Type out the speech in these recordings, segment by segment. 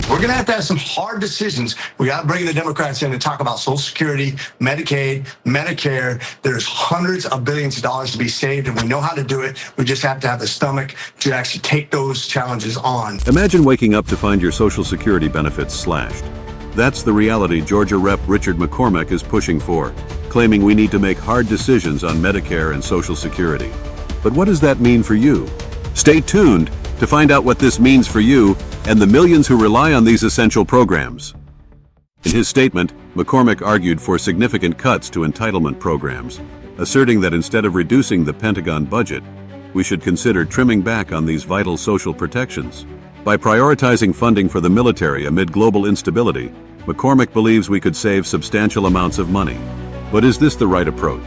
We're going to have some hard decisions. We got to bring the Democrats in and talk about Social Security, Medicaid, Medicare. There's hundreds of billions of dollars to be saved, and we know how to do it. We just have to have the stomach to actually take those challenges on. Imagine waking up to find your Social Security benefits slashed. That's the reality Georgia Rep. Richard McCormack is pushing for, claiming we need to make hard decisions on Medicare and Social Security. But what does that mean for you? Stay tuned to find out what this means for you and the millions who rely on these essential programs. In his statement, McCormick argued for significant cuts to entitlement programs, asserting that instead of reducing the Pentagon budget, we should consider trimming back on these vital social protections. By prioritizing funding for the military amid global instability, McCormick believes we could save substantial amounts of money. But is this the right approach?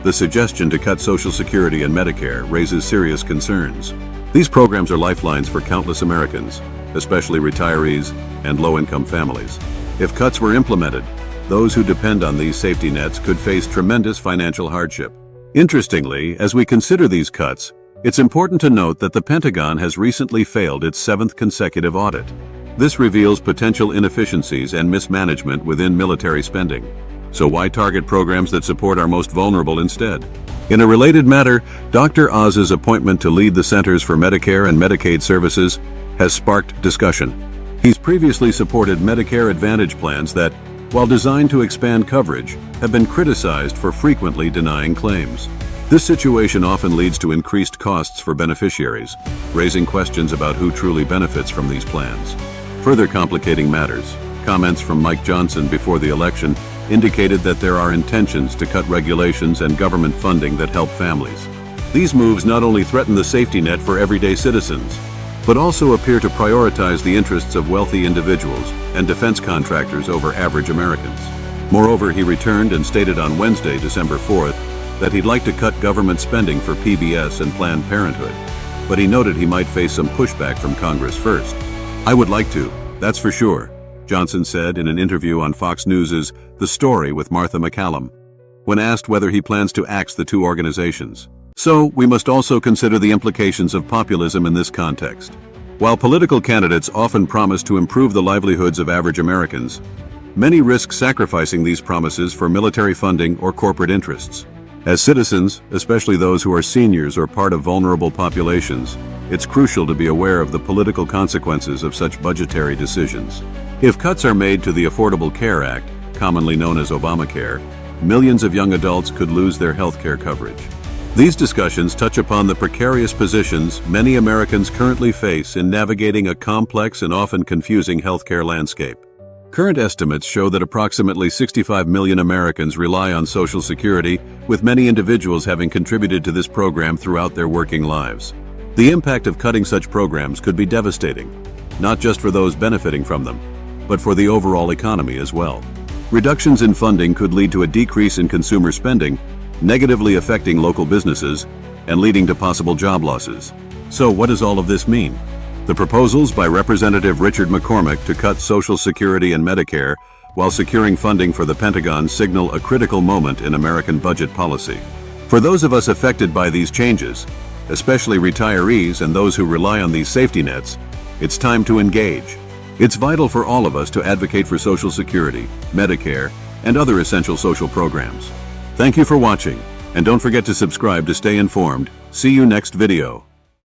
The suggestion to cut Social Security and Medicare raises serious concerns. These programs are lifelines for countless Americans, especially retirees and low-income families. If cuts were implemented, those who depend on these safety nets could face tremendous financial hardship. Interestingly, as we consider these cuts, it's important to note that the Pentagon has recently failed its 7th consecutive audit. This reveals potential inefficiencies and mismanagement within military spending. So why target programs that support our most vulnerable instead? In a related matter, Dr. Oz's appointment to lead the Centers for Medicare and Medicaid Services has sparked discussion. He's previously supported Medicare Advantage plans that, while designed to expand coverage, have been criticized for frequently denying claims. This situation often leads to increased costs for beneficiaries, raising questions about who truly benefits from these plans. Further complicating matters, comments from Mike Johnson before the election indicated that there are intentions to cut regulations and government funding that help families. These moves not only threaten the safety net for everyday citizens, but also appear to prioritize the interests of wealthy individuals and defense contractors over average Americans. Moreover, he returned and stated on Wednesday, December 4th, that he'd like to cut government spending for PBS and Planned Parenthood, but he noted he might face some pushback from Congress first. "I would like to, that's for sure," Johnson said in an interview on Fox News' The Story with Martha McCallum, when asked whether he plans to axe the two organizations. So, we must also consider the implications of populism in this context. While political candidates often promise to improve the livelihoods of average Americans, many risk sacrificing these promises for military funding or corporate interests. As citizens, especially those who are seniors or part of vulnerable populations, it's crucial to be aware of the political consequences of such budgetary decisions. If cuts are made to the Affordable Care Act, commonly known as Obamacare, millions of young adults could lose their health care coverage. These discussions touch upon the precarious positions many Americans currently face in navigating a complex and often confusing healthcare landscape. Current estimates show that approximately 65 million Americans rely on Social Security, with many individuals having contributed to this program throughout their working lives. The impact of cutting such programs could be devastating, not just for those benefiting from them, but for the overall economy as well. Reductions in funding could lead to a decrease in consumer spending, negatively affecting local businesses and leading to possible job losses. So what does all of this mean? The proposals by Representative Richard McCormack to cut Social Security and Medicare while securing funding for the Pentagon signal a critical moment in American budget policy. For those of us affected by these changes, especially retirees and those who rely on these safety nets, it's time to engage. It's vital for all of us to advocate for Social Security, Medicare, and other essential social programs. Thank you for watching, and don't forget to subscribe to stay informed. See you next video.